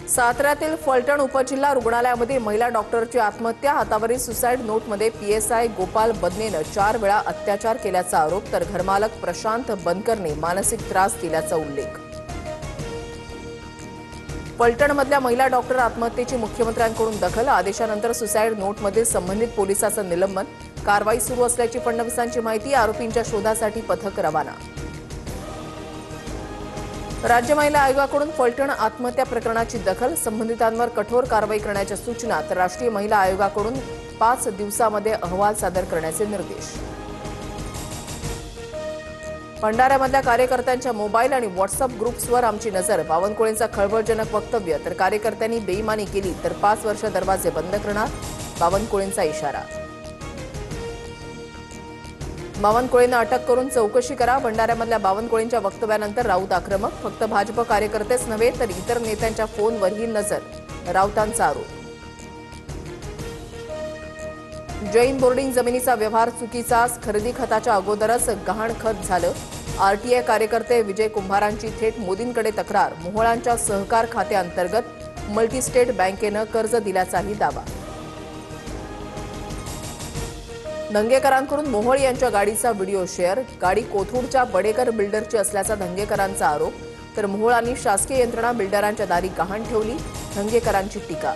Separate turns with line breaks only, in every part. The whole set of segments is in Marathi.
साताऱ्यातील फलटण उपजिल्हा रुग्णालयामध्ये महिला डॉक्टरची आत्महत्या। हातावरील सुसाईड नोटमध्ये पीएसआय गोपाल बदनेनं 4 वेळा अत्याचार केल्याचा आरोप, तर घरमालक प्रशांत बनकरने मानसिक त्रास दिल्याचा उल्लेख। फलटणमधल्या महिला डॉक्टर आत्महत्येची मुख्यमंत्र्यांकडून दखल, आदेशानंतर सुसाईड नोटमध्ये संबंधित पोलिसाचं निलंबन। कारवाई सुरू असल्याची फडणवीसांची माहिती, आरोपींच्या शोधासाठी पथक रवाना। राज्य महिला आयोगाकडून फलटण आत्महत्या प्रकरणाची दखल, संबंधितांवर कठोर कारवाई करण्याच्या सूचना, तर राष्ट्रीय महिला आयोगाकडून 5 दिवसांमध्ये अहवाल सादर करण्याचे निर्देश। भंडाऱ्यामधल्या कार्यकर्त्यांच्या मोबाईल आणि व्हॉट्सअप ग्रुप्सवर आमची नजर, बावनकुळेंचा खळबळजनक वक्तव्य, तर कार्यकर्त्यांनी बेईमानी केली तर 5 वर्ष दरवाजे बंद करणार, बावनकुळेंचा इशारा। बावनकुळेंना अटक करून चौकशी करा, भंडाऱ्यामधल्या बावनकुळेंच्या वक्तव्यानंतर राऊत आक्रमक, फक्त भाजप कार्यकर्तेच नव्हे तर इतर नेत्यांच्या फोनवरही नजर, राऊतांचा आरोप। जैन बोर्डिंग जमिनीचा व्यवहार चुकीचा, खरेदी खताच्या अगोदरच गहाण खत झालं, आरटीआय कार्यकर्ते विजय कुंभारांची थेट मोदींकडे तक्रार, मोहोळांच्या सहकार खात्याअंतर्गत मल्टीस्टेट बँकेनं कर्ज दिल्याचाही दावा। दंगेकरांकडून मोहोळ यांच्या गाडीचा व्हिडिओ शेअर, गाडी कोथरूडच्या बडेकर बिल्डरची असल्याचा दंगेकरांचा आरोप, तर मोहोळांनी शासकीय यंत्रणा बिल्डरांच्या दारी गहाण ठेवली, दंगेकरांची टीका।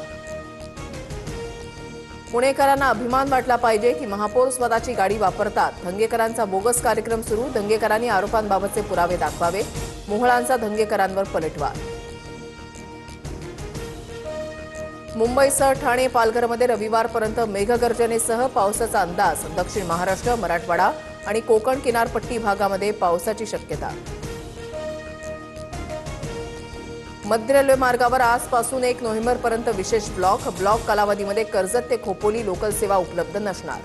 पुणेकरांना अभिमान वाटला पाहिजे की महापौर स्वतःची गाडी वापरतात, दंगेकरांचा बोगस कार्यक्रम सुरू, दंगेकरांनी आरोपांबाबतचे पुरावे दाखवावे, मोहोळांचा दंगेकरांवर पलटवार। मुंबईसह ठाणे, पालघरमध्ये रविवारपर्यंत मेघगर्जनेसह पावसाचा अंदाज, दक्षिण महाराष्ट्र, मराठवाडा आणि कोकण किनारपट्टी भागामध्ये पावसाची शक्यता। मध्य रेल्वे मार्गावर आजपासून 1 नोव्हेंबरपर्यंत विशेष ब्लॉक कालावधीमध्ये कर्जत ते खोपोली लोकल सेवा उपलब्ध नसणार।